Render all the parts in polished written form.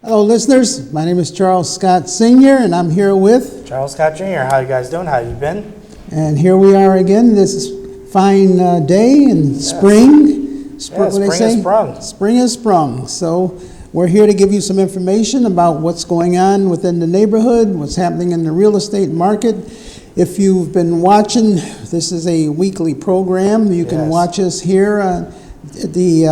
Hello, listeners. My name is Charles Scott Sr., and I'm here with Charles Scott Jr. How you guys doing? How you been? And here we are again. This is fine day in spring. Yes, What do they spring say? has sprung. Spring has sprung. So we're here to give you some information about what's going on within the neighborhood, what's happening in the real estate market. If you've been watching, this is a weekly program. You can Yes. watch us here at the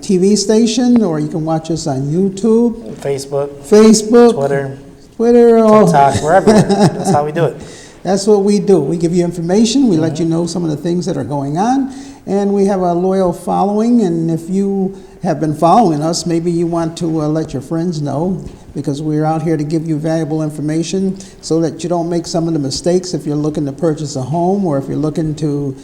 TV station, or you can watch us on YouTube, Facebook, Facebook, Twitter, TikTok, wherever. That's how we do it. That's what we do. We give you information. We let you know some of the things that are going on. And we have a loyal following. And if you have been following us, maybe you want to let your friends know, because we're out here to give you valuable information so that you don't make some of the mistakes if you're looking to purchase a home, or if you're looking to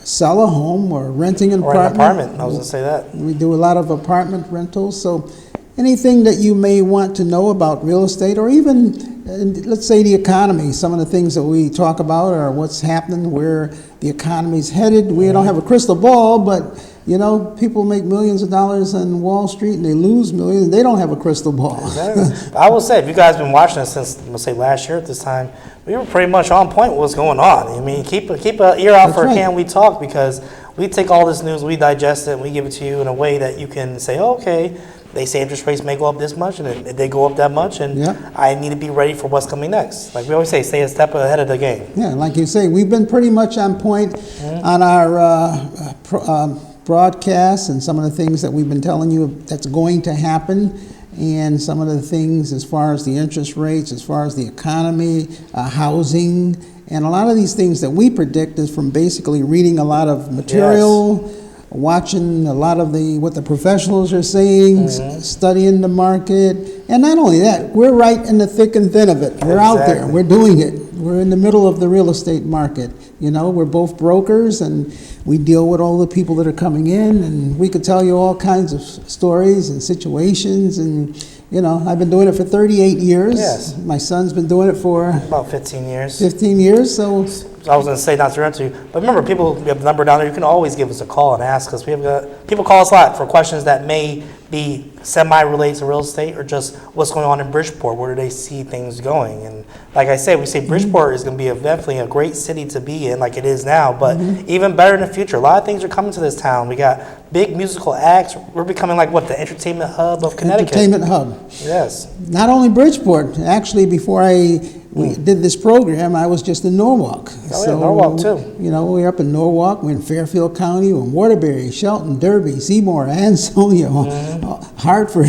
sell a home, or renting an apartment. Or an apartment. I was going to say that. We do a lot of apartment rentals. So anything that you may want to know about real estate, or even, let's say, the economy. Some of the things that we talk about are what's happening, where the economy's headed. We don't have a crystal ball, but, you know, people make millions of dollars on Wall Street and they lose millions. They don't have a crystal ball. Exactly. I will say, if you guys have been watching us since, let's say, last year at this time, we were pretty much on point with what's going on. I mean, keep an ear out for Can We Talk, because we take all this news, we digest it, and we give it to you in a way that you can say, oh, okay, they say interest rates may go up this much, and they go up that much, and I need to be ready for what's coming next. Like we always say, stay a step ahead of the game. Yeah, like you say, we've been pretty much on point on our broadcasts and some of the things that we've been telling you that's going to happen, and some of the things as far as the interest rates, as far as the economy, housing, and a lot of these things that we predict is from basically reading a lot of material, watching a lot of what the professionals are saying, studying the market, and not only that, we're right in the thick and thin of it. We're out there, we're doing it. We're in the middle of the real estate market. You know, we're both brokers, and we deal with all the people that are coming in, and we could tell you all kinds of stories and situations. And you know, I've been doing it for 38 years. Yes. My son's been doing it for about 15 years. 15 years. So I was going to say, not to interrupt you, but remember, people, we have the number down there. You can always give us a call and ask us. People call us a lot for questions that may be semi-related to real estate, or just what's going on in Bridgeport. Where do they see things going? And like I said, we say Bridgeport is going to be definitely a great city to be in, like it is now, but even better in the future. A lot of things are coming to this town. We got big musical acts. We're becoming like what, the entertainment hub of Connecticut. Entertainment hub. Yes. Not only Bridgeport. Actually, before we did this program, I was just in Norwalk. Oh, yeah, Norwalk too. You know, we're up in Norwalk, we're in Fairfield County, we're in Waterbury, Shelton, Derby, Seymour, Ansonia, Hartford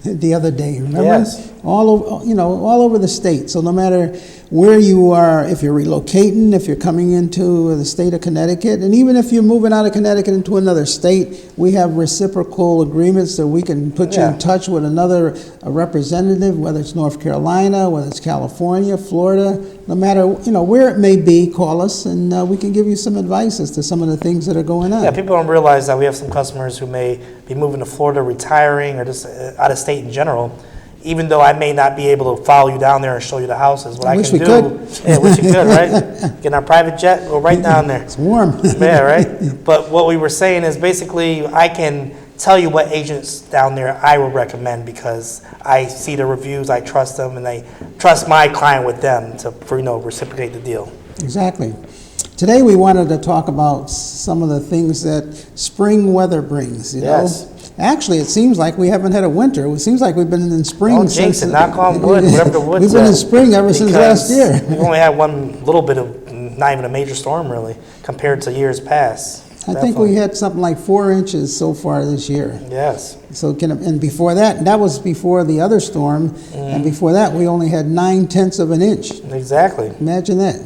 the other day, remember? Yes. All over the state. So no matter where you are, if you're relocating, if you're coming into the state of Connecticut, and even if you're moving out of Connecticut into another state, we have reciprocal agreements that we can put you in touch with another representative, whether it's North Carolina, whether it's California, Florida, no matter where it may be, call us, and we can give you some advice as to some of the things that are going on. Yeah, people don't realize that we have some customers who may be moving to Florida, retiring, or just out of state in general. Even though I may not be able to follow you down there and show you the houses, what I wish can we do, could. Yeah, wish you could, right? Get our private jet, go right down there. It's warm. Yeah, right? But what we were saying is basically I can tell you what agents down there I would recommend, because I see the reviews, I trust them, and I trust my client with them to reciprocate the deal. Exactly. Today we wanted to talk about some of the things that spring weather brings. You know? Actually, it seems like we haven't had a winter. It seems like we've been in spring Don't jinx it, knock on wood, whatever the wood's We've been in spring ever since last year. We've only had one little bit of, not even a major storm really, compared to years past. I think we had something like 4 inches so far this year. Yes. So and before that was before the other storm, and before that we only had 9/10 of an inch. Exactly. Imagine that.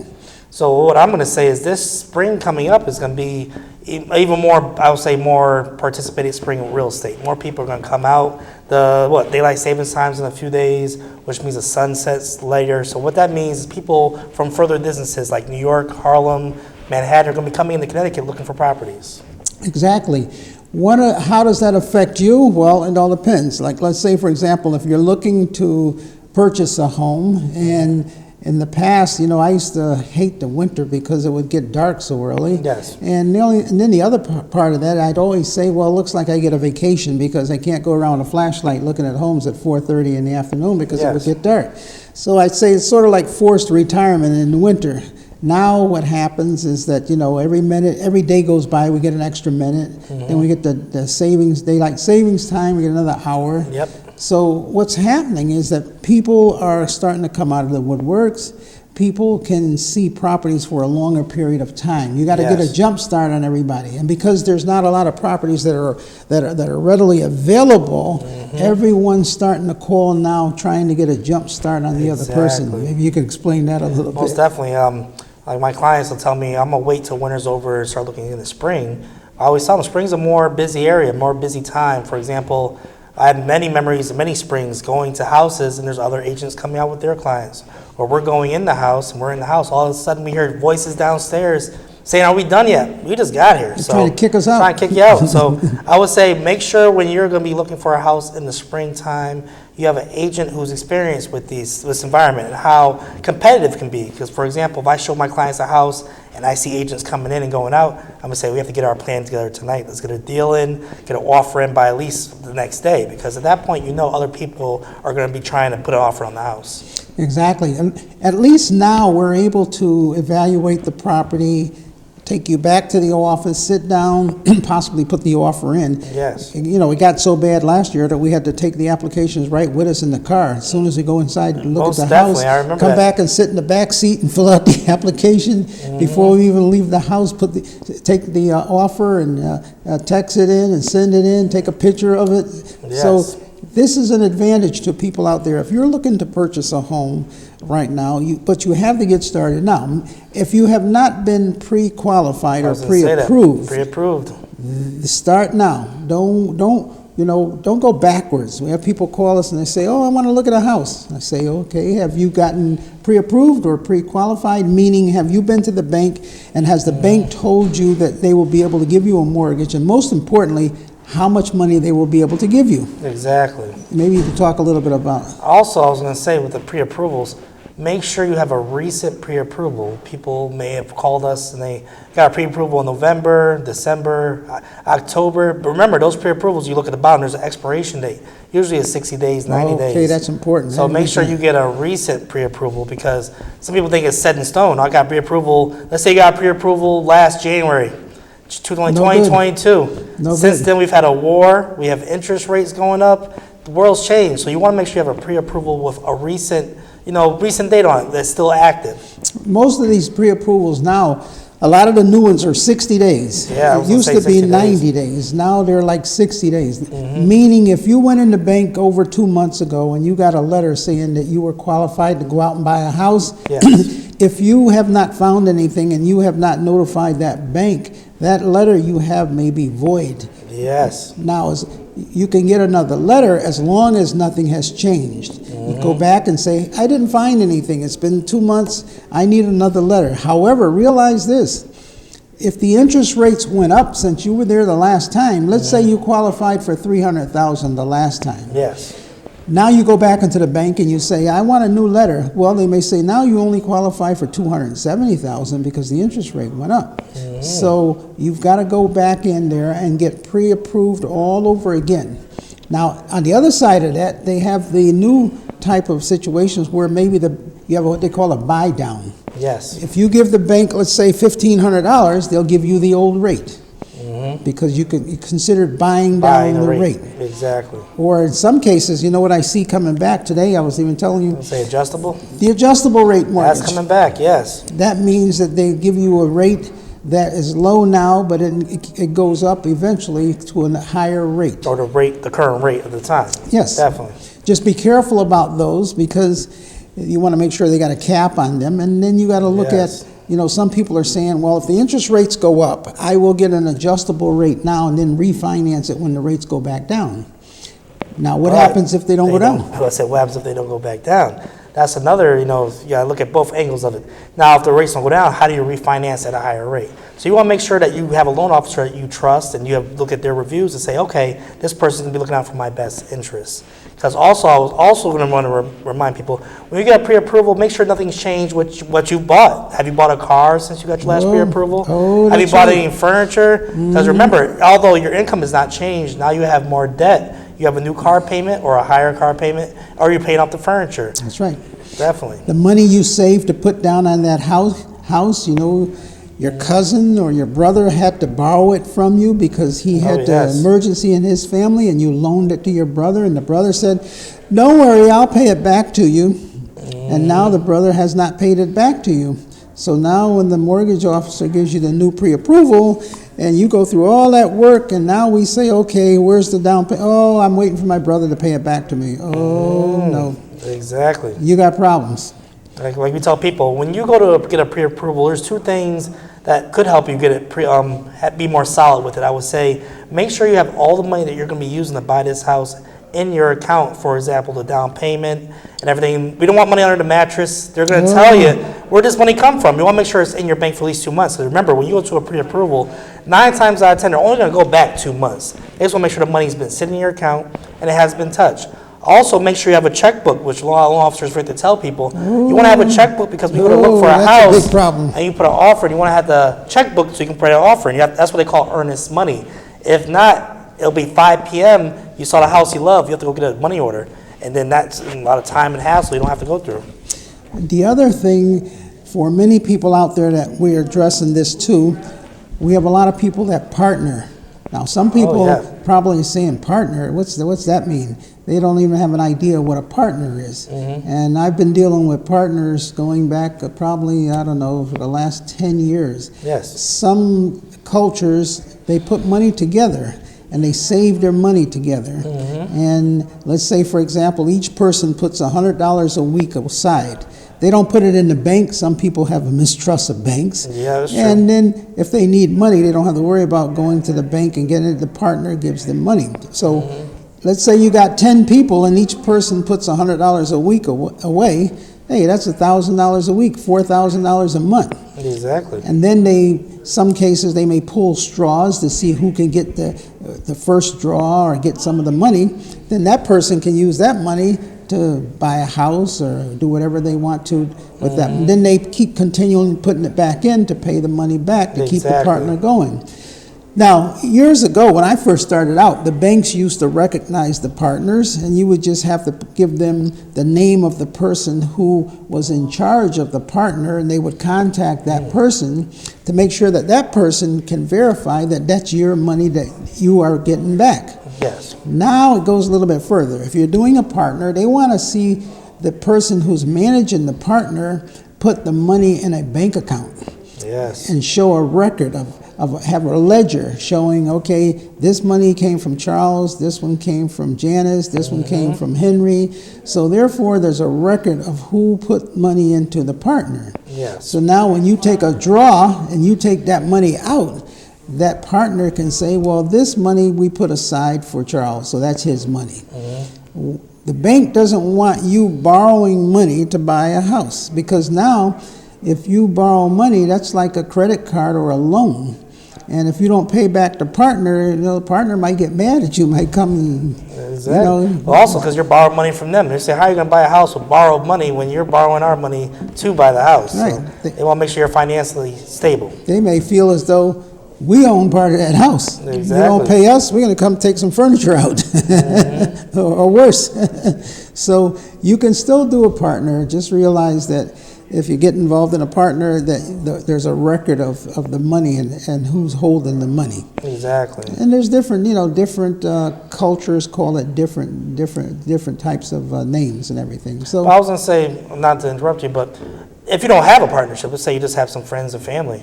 So what I'm going to say is this spring coming up is going to be even more, I would say, more participated spring in real estate. More people are going to come out. Daylight savings times in a few days, which means the sun sets later. So what that means is people from further distances like New York, Harlem, Manhattan are going to be coming into Connecticut looking for properties. Exactly. How does that affect you? Well, it all depends. Like, let's say, for example, if you're looking to purchase a home and In the past, I used to hate the winter because it would get dark so early. Yes. And then the other part of that, I'd always say, well, it looks like I get a vacation because I can't go around with a flashlight looking at homes at 4:30 in the afternoon because it would Yes. get dark. So I'd say it's sort of like forced retirement in the winter. Now what happens is that, every day goes by, we get an extra minute. Then we get the daylight savings time, we get another hour. Yep. So what's happening is that people are starting to come out of the woodworks. People can see properties for a longer period of time. You got to get a Yes. jump start on everybody, and because there's not a lot of properties that are readily available, everyone's starting to call now, trying to get a jump start on the other person. Exactly. Maybe you can explain that a little bit. Most definitely. Like my clients will tell me, I'm gonna wait till winter's over and start looking in the spring. I always tell them spring's a more busy area, more busy time. For example, I have many memories of many springs going to houses and there's other agents coming out with their clients. Or we're going in the house and we're in the house. All of a sudden we hear voices downstairs saying, are we done yet? We just got here. They're trying to kick us out. Trying to kick you out. So I would say make sure when you're going to be looking for a house in the springtime, you have an agent who's experienced with this environment and how competitive it can be. Because, for example, if I show my clients a house and I see agents coming in and going out, I'm going to say, we have to get our plan together tonight. Let's get a deal in, get an offer in by at least the next day. Because at that point, other people are going to be trying to put an offer on the house. Exactly. And at least now we're able to evaluate the property, take you back to the office, sit down, possibly put the offer in. Yes. It got so bad last year that we had to take the applications right with us in the car. As soon as we go inside and look Most at the definitely, house, I remember come that. back and sit in the back seat and fill out the application before we even leave the house. Take the offer and text it in and send it in. Take a picture of it. Yes. So this is an advantage to people out there. If you're looking to purchase a home right now, but you have to get started now. If you have not been pre-qualified or Pre-approved. start now. Don't go backwards. We have people call us and they say, "Oh, I want to look at a house." I say, "Okay, have you gotten pre-approved or pre-qualified? Meaning, have you been to the bank and has the bank told you that they will be able to give you a mortgage? And most importantly, how much money they will be able to give you?" Exactly. Maybe you can talk a little bit about it. Also, I was going to say with the pre-approvals, make sure you have a recent pre-approval. People may have called us and they got a pre-approval in November, December, October. But remember, those pre-approvals, you look at the bottom, there's an expiration date. Usually it's 60 days, 90 days. Okay, that's important. So make sure you get a recent pre-approval because some people think it's set in stone. I got pre-approval. Let's say you got pre-approval last January. 2022. No Since good. then, we've had a war. We have interest rates going up. The world's changed. So you want to make sure you have a pre-approval with a recent date on it that's still active. Most of these pre-approvals now, a lot of the new ones are 60 days. Yeah, I It was gonna used say to be 60 90 days. Now they're like 60 days. Meaning if you went in the bank over 2 months ago and you got a letter saying that you were qualified to go out and buy a house, Yes. if you have not found anything and you have not notified that bank, that letter you have may be void. Yes. Now, you can get another letter as long as nothing has changed. You go back and say, I didn't find anything. It's been 2 months. I need another letter. However, realize this. If the interest rates went up since you were there the last time, let's say you qualified for $300,000 the last time. Yes. Now you go back into the bank and you say, I want a new letter. Well, they may say, now you only qualify for $270,000 because the interest rate went up. So you've got to go back in there and get pre-approved all over again. Now, on the other side of that, they have the new type of situations where maybe you have what they call a buy down. Yes. If you give the bank, let's say $1,500, they'll give you the old rate. Because you considered buying down the rate. Exactly. Or in some cases, you know what I see coming back today? I was even telling you. Say adjustable? The adjustable rate mortgage. That's coming back, yes. That means that they give you a rate that is low now, but it goes up eventually to a higher rate. Or the current rate of the time. Yes. Definitely. Just be careful about those because you want to make sure they got a cap on them. And then you got to look Yes. at, some people are saying, well, if the interest rates go up, I will get an adjustable rate now and then refinance it when the rates go back down. Now, what happens if they don't go down? I said, what happens if they don't go back down? that's another, you gotta look at both angles of it. Now, if the rates don't go down, how do you refinance at a higher rate? So you want to make sure that you have a loan officer that you trust, and you have look at their reviews and say, okay, this person's gonna be looking out for my best interests. Because also, I was also going to want to remind people, when you get a pre-approval, make sure nothing's changed with what you bought. Have you bought a car since you got your last pre-approval? Have you bought any furniture? Because remember, although your income has not changed, now you have more debt. You have a new car payment or a higher car payment, or you're paying off the furniture. That's right. Definitely. The money you saved to put down on that house, your cousin or your brother had to borrow it from you because he had an emergency in his family, and you loaned it to your brother, and the brother said, don't worry, I'll pay it back to you. And now the brother has not paid it back to you. So now when the mortgage officer gives you the new pre-approval, and you go through all that work, and now we say, okay, where's the down payment? Oh, I'm waiting for my brother to pay it back to me. Oh, no. Exactly. You got problems. Like we tell people, when you go to get a pre-approval, there's two things that could help you get it be more solid with it. I would say, make sure you have all the money that you're going to be using to buy this house in your account. For example, the down payment and everything. We don't want money under the mattress. They're going to tell you where does money come from. You want to make sure it's in your bank for at least 2 months. Because remember, when you go to a pre-approval, 9 times out of 10, they're only going to go back 2 months. They just want to make sure the money's been sitting in your account and it hasn't been touched. Also, make sure you have a checkbook, which a lot of loan officers forget to tell people. You want to have a checkbook because we go to look for a house, a big problem. And you put an offer, and you want to have the checkbook so you can put an offer. And that's what they call earnest money. If not, it'll be 5 p.m., you saw the house you love, you have to go get a money order. And then that's a lot of time and hassle you don't have to go through. The other thing, for many people out there that we're addressing this to, we have a lot of people that partner. Now, some people probably saying partner, what's that mean? They don't even have an idea what a partner is. And I've been dealing with partners going back probably, I don't know, for the last 10 years. Yes. Some cultures, they put money together and they save their money together. And let's say, for example, each person puts $100 a week aside. They don't put it in the bank. Some people have a mistrust of banks. Yeah, that's true. And then if they need money, they don't have to worry about going to the bank and getting it. The partner gives them money. So let's say you got 10 people and each person puts $100 a week away. Hey, that's $1,000 a week, $4,000 a month. Exactly. And then some cases they may pull straws to see who can get the first draw or get some of the money. Then that person can use that money to buy a house or do whatever they want to with that. And then they keep continuing putting it back in to pay the money back to keep the partner going. Now, years ago, when I first started out, the banks used to recognize the partners, and you would just have to give them the name of the person who was in charge of the partner, and they would contact that person to make sure that that person can verify that that's your money that you are getting back. Yes. Now it goes a little bit further. If you're doing a partner, they want to see the person who's managing the partner put the money in a bank account. Yes. And show a record have a ledger showing, okay, this money came from Charles, this one came from Janice, this one came from Henry. So therefore, there's a record of who put money into the partner. Yes. So now when you take a draw and you take that money out, that partner can say, well, this money we put aside for Charles, so that's his money. The bank doesn't want you borrowing money to buy a house, because now if you borrow money, that's like a credit card or a loan. And if you don't pay back the partner, the partner might get mad at you, might come. Exactly. Well, also because you're borrowing money from them. They say, how are you going to buy a house with borrowed money when you're borrowing our money to buy the house? Right. So they want to make sure you're financially stable. They may feel as though we own part of that house. Exactly. If you don't pay us, we're going to come take some furniture out, or worse. So you can still do a partner. Just realize that if you get involved in a partner, that there's a record of the money and who's holding the money. Exactly. And there's different cultures call it different types of names and everything. So I was going to say, not to interrupt you, but if you don't have a partnership, let's say you just have some friends and family.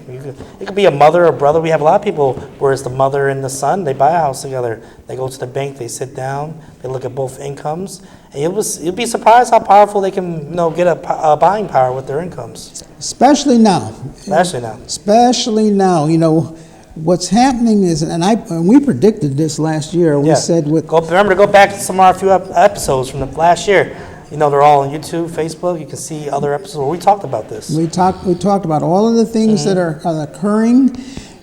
It could be a mother or brother. We have a lot of people where it's the mother and the son. They buy a house together. They go to the bank. They sit down. They look at both incomes. And you'll be surprised how powerful they can get a buying power with their incomes. Especially now. Especially now. What's happening is, and we predicted this last year. We said remember to go back to some of our few episodes from the last year. they're all on YouTube, Facebook. You can see other episodes where we talked about this. We talked about all of the things that are occurring,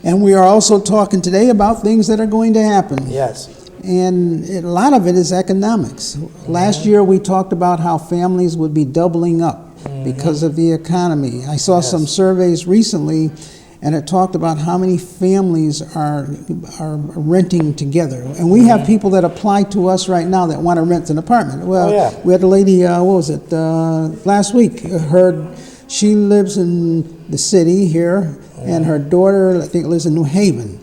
and we are also talking today about things that are going to happen. Yes. And a lot of it is economics. Last year we talked about how families would be doubling up because of the economy. I saw some surveys recently, and it talked about how many families are renting together. And we have people that apply to us right now that want to rent an apartment. Well, we had a lady, last week, she lives in the city here, and her daughter, I think, lives in New Haven.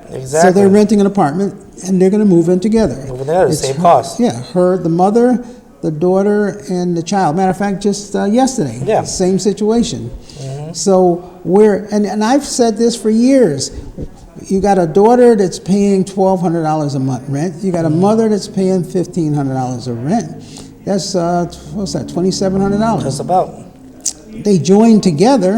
Exactly. So they're renting an apartment, and they're going to move in together. Move in together, save costs. Yeah, the mother, the daughter, and the child. Matter of fact, just yesterday, same situation. So and I've said this for years. You got a daughter that's paying $1,200 a month rent. You got a mother that's paying $1,500 of rent. That's what's that? $2,700. Just about. They join together,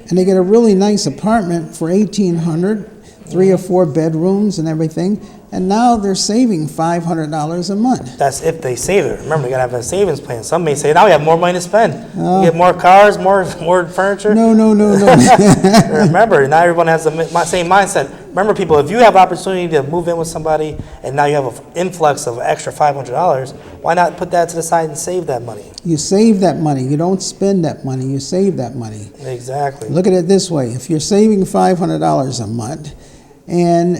and they get a really nice apartment for $1,800, 3 or 4 bedrooms and everything. And now they're saving $500 a month. That's if they save it. Remember, you gotta have a savings plan. Some may say, now we have more money to spend. You get more cars, more furniture. No. Remember, not everyone has the same mindset. Remember, people, if you have opportunity to move in with somebody and now you have an influx of extra $500, why not put that to the side and save that money? You save that money. You don't spend that money. You save that money. Exactly. Look at it this way. If you're saving $500 a month and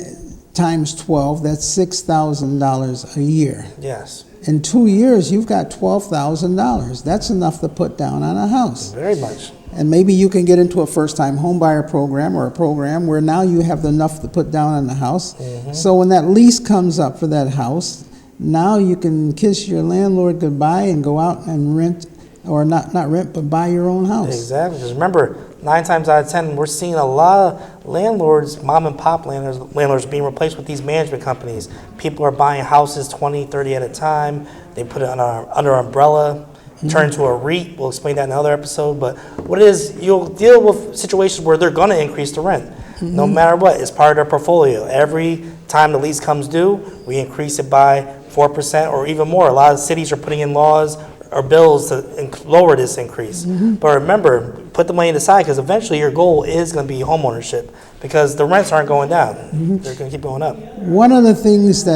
times 12, that's $6,000 a year. Yes. In 2 years, you've got $12,000. That's enough to put down on a house. Very much. And maybe you can get into a first-time homebuyer program or a program where now you have enough to put down on the house. So when that lease comes up for that house, now you can kiss your landlord goodbye and go out and rent, or not rent, but buy your own house. Exactly. Because remember, 9 times out of 10, we're seeing a lot of landlords, mom and pop landlords being replaced with these management companies. People are buying houses 20, 30 at a time. They put it under umbrella, turn into a REIT. We'll explain that in another episode. But what it is, you'll deal with situations where they're going to increase the rent. No matter what, it's part of their portfolio. Every time the lease comes due, we increase it by 4% or even more. A lot of cities are putting in laws or bills to lower this increase. But remember, put the money aside, because eventually your goal is going to be homeownership, because the rents aren't going down. They're going to keep going up. One of the things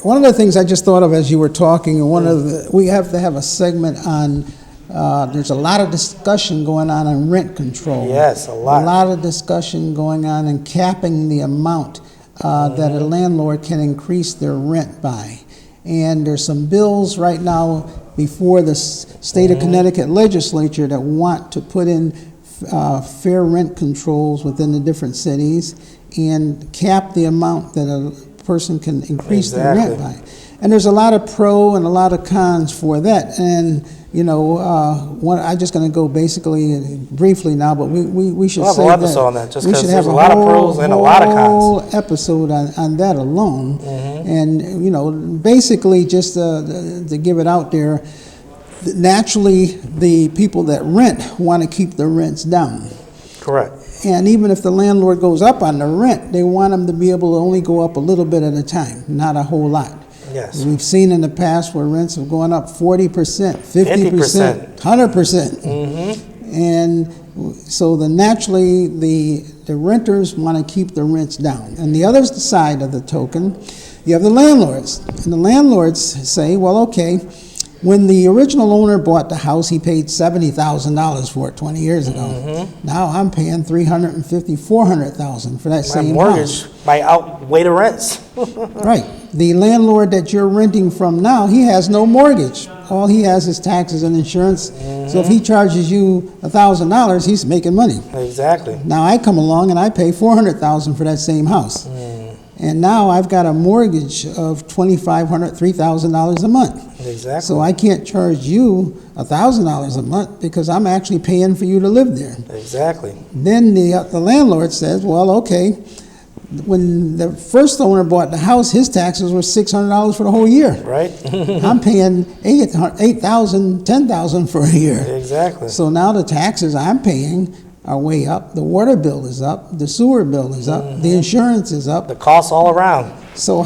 one of the things I just thought of as you were talking, and we have to have a segment on, there's a lot of discussion going on rent control. Yes, a lot. A lot of discussion going on in capping the amount that a landlord can increase their rent by. And there's some bills right now before the state of Connecticut legislature that want to put in fair rent controls within the different cities and cap the amount that a person can increase their rent by. And there's a lot of pro and a lot of cons for that. And I'm just going to go basically briefly now, but we should we'll say have a episode on that, just we because should have there's a lot of pros and a lot of cons. Whole episode on that alone. And basically just to give it out there, naturally the people that rent want to keep the rents down. Correct. And even if the landlord goes up on the rent, they want them to be able to only go up a little bit at a time, not a whole lot. Yes. We've seen in the past where rents have gone up 40%, 50%, 100%. And so naturally the renters want to keep the rents down. And the other side of the token, you have the landlords. And the landlords say, well, okay, when the original owner bought the house, he paid $70,000 for it 20 years ago. Now I'm paying $350,000, $400,000 for that same house. My mortgage might outweigh the rents. Right. The landlord that you're renting from now, he has no mortgage. All he has is taxes and insurance. So if he charges you $1,000, he's making money. Exactly. Now I come along and I pay $400,000 for that same house. And now I've got a mortgage of $2,500, $3,000 a month. Exactly. So I can't charge you $1,000 a month because I'm actually paying for you to live there. Exactly. Then the landlord says, well, okay, when the first owner bought the house, his taxes were $600 for the whole year. Right. I'm paying $8,000, $10,000 for a year. Exactly. So now the taxes I'm paying are way up. The water bill is up. The sewer bill is up. The insurance is up. The costs all around. So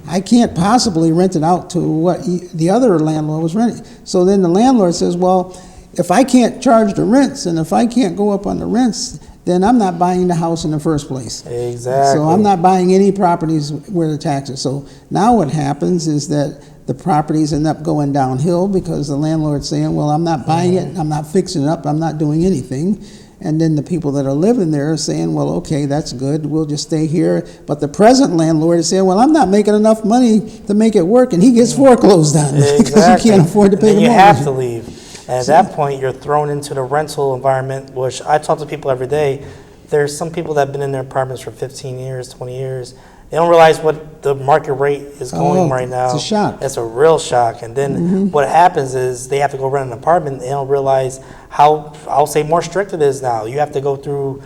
I can't possibly rent it out to what the other landlord was renting. So then the landlord says, well, if I can't charge the rents and if I can't go up on the rents, then I'm not buying the house in the first place. Exactly. So I'm not buying any properties where the taxes. So now what happens is that the properties end up going downhill because the landlord's saying, well, I'm not buying it, I'm not fixing it up, I'm not doing anything. And then the people that are living there are saying, well, okay, that's good, we'll just stay here. But the present landlord is saying, well, I'm not making enough money to make it work, and he gets foreclosed on because he can't afford to pay the mortgage. You have to leave. And at that point, you're thrown into the rental environment, which I talk to people every day. There's some people that have been in their apartments for 15 years, 20 years. They don't realize what the market rate is going right now. It's a shock. It's a real shock. And then what happens is they have to go rent an apartment. They don't realize how, I'll say, more strict it is now. You have to go through,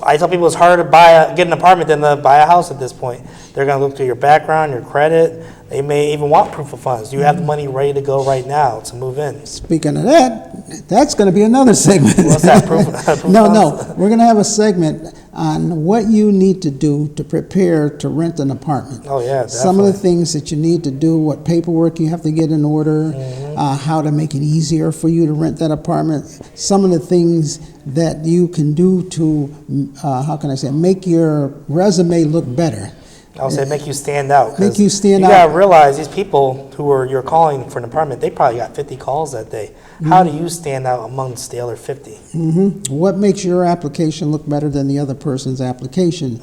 I tell people it's harder to get an apartment than to buy a house at this point. They're going to look through your background, your credit. They may even want proof of funds. Do you have the money ready to go right now to move in? Speaking of that, that's going to be another segment. What's that, proof of funds? No. We're going to have a segment on what you need to do to prepare to rent an apartment. Oh, yeah, definitely. Some of the things that you need to do, what paperwork you have to get in order, how to make it easier for you to rent that apartment, some of the things that you can do to, make your resume look better. I would say make you stand out. Make you stand out. You got to realize these people you're calling for an apartment, they probably got 50 calls that day. How do you stand out amongst the other 50? What makes your application look better than the other person's application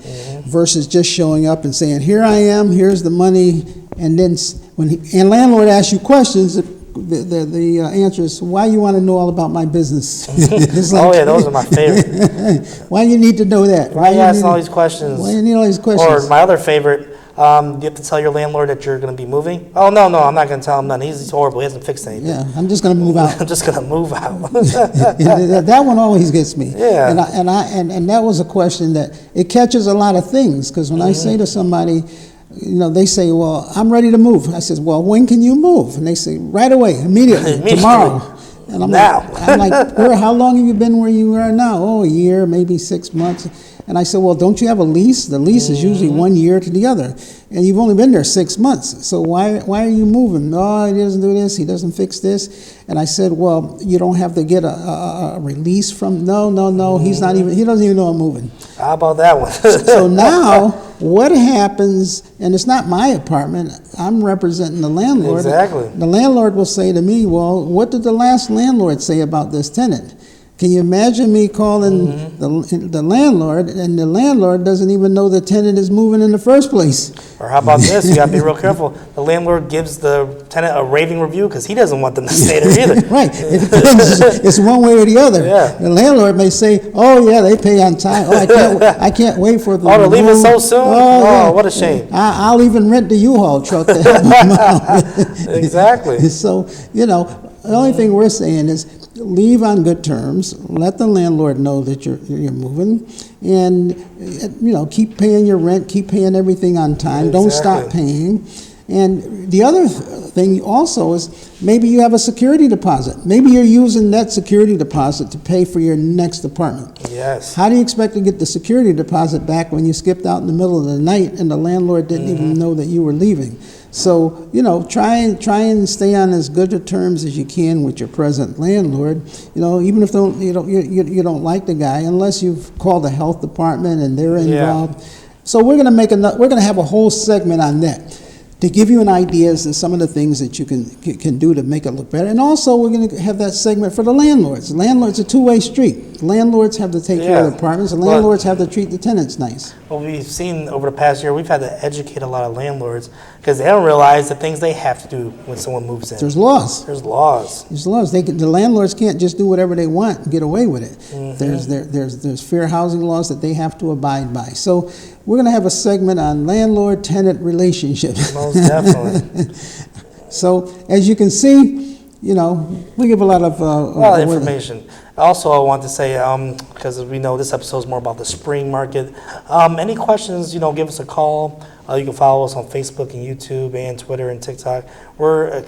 versus just showing up and saying, here I am, here's the money, and then when landlord asks you questions, the answer is, why you want to know all about my business? It's like, oh, yeah, those are my favorite. Why you need to know that? Why you asking all these questions? Why you need all these questions? Or my other favorite, do you have to tell your landlord that you're going to be moving? Oh, no, I'm not going to tell him nothing. He's horrible. He hasn't fixed anything. Yeah, I'm just going to move out. I'm just going to move out. That one always gets me. Yeah. And that was a question that, it catches a lot of things, because when I say to somebody, they say, well, I'm ready to move. I says, well, when can you move? And they say, right away, immediately. Tomorrow. And I'm now. like, how long have you been where you are now? Oh, a year, maybe 6 months. And I said, well, don't you have a lease? The lease is usually 1 year to the other. And you've only been there 6 months. So why are you moving? Oh, he doesn't do this. He doesn't fix this. And I said, well, you don't have to get a release from, no. He doesn't even know I'm moving. How about that one? So now what happens, and it's not my apartment, I'm representing the landlord. Exactly. The landlord will say to me, well, what did the last landlord say about this tenant? Can you imagine me calling the landlord, and the landlord doesn't even know the tenant is moving in the first place? Or how about this? You got to be real careful. The landlord gives the tenant a raving review because he doesn't want them to stay there either. Right. It's one way or the other. Yeah. The landlord may say, oh, yeah, they pay on time. Oh, I can't wait for them to they're leaving move. so soon? Oh, what a shame. I'll even rent the U-Haul truck to help them out. Exactly. So, the only thing we're saying is, leave on good terms, let the landlord know that you're moving, and keep paying your rent, keep paying everything on time. Don't stop paying. And the other thing also is, maybe you have a security deposit. Maybe you're using that security deposit to pay for your next apartment. Yes. How do you expect to get the security deposit back when you skipped out in the middle of the night and the landlord didn't even know that you were leaving? So, try and stay on as good of terms as you can with your present landlord. Even if you don't like the guy, unless you've called the health department and they're involved. So we're gonna have a whole segment on that, to give you an idea as to some of the things that you can do to make it look better. And also, we're going to have that segment for the landlords. The landlord's a two-way street. The landlords have to take care of the apartments. The landlords have to treat the tenants nice. Well, we've seen over the past year, we've had to educate a lot of landlords because they don't realize the things they have to do when someone moves in. There's laws. There's laws. There's laws. The landlords can't just do whatever they want and get away with it. There's fair housing laws that they have to abide by. So we're going to have a segment on landlord-tenant relationships. Most definitely. So as you can see, we give a lot of information. Also, I want to say, because we know this episode is more about the spring market. Any questions, give us a call. You can follow us on Facebook and YouTube and Twitter and TikTok. We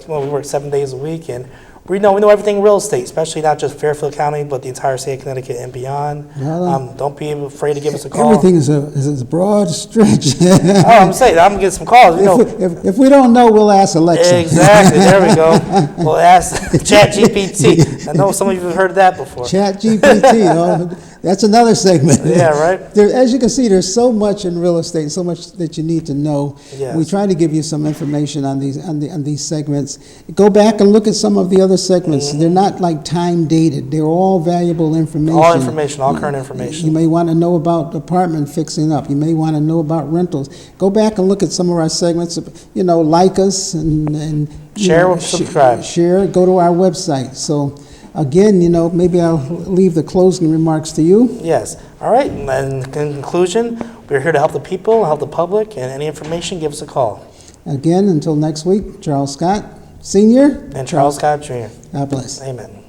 work 7 days a week, and we know everything real estate, especially not just Fairfield County, but the entire state of Connecticut and beyond. Don't be afraid to give us a call. Everything is a broad stretch. I'm saying, I'm gonna get some calls. If we don't know, we'll ask Alexa. Exactly. There we go. We'll ask ChatGPT. I know some of you have heard of that before. ChatGPT. That's another segment. Yeah, right. As you can see, there's so much in real estate, so much that you need to know. Yes. We try to give you some information on these segments. Go back and look at some of the other segments. They're not like time dated. They're all valuable information. All information, all current information. You may want to know about apartment fixing up. You may want to know about rentals. Go back and look at some of our segments. Like us and share, subscribe. Share. Go to our website. So. Again, maybe I'll leave the closing remarks to you. Yes. All right. And in conclusion, we're here to help the people, help the public, and any information, give us a call. Again, until next week, Charles Scott, Sr. And Charles Scott, Jr. God bless. Amen.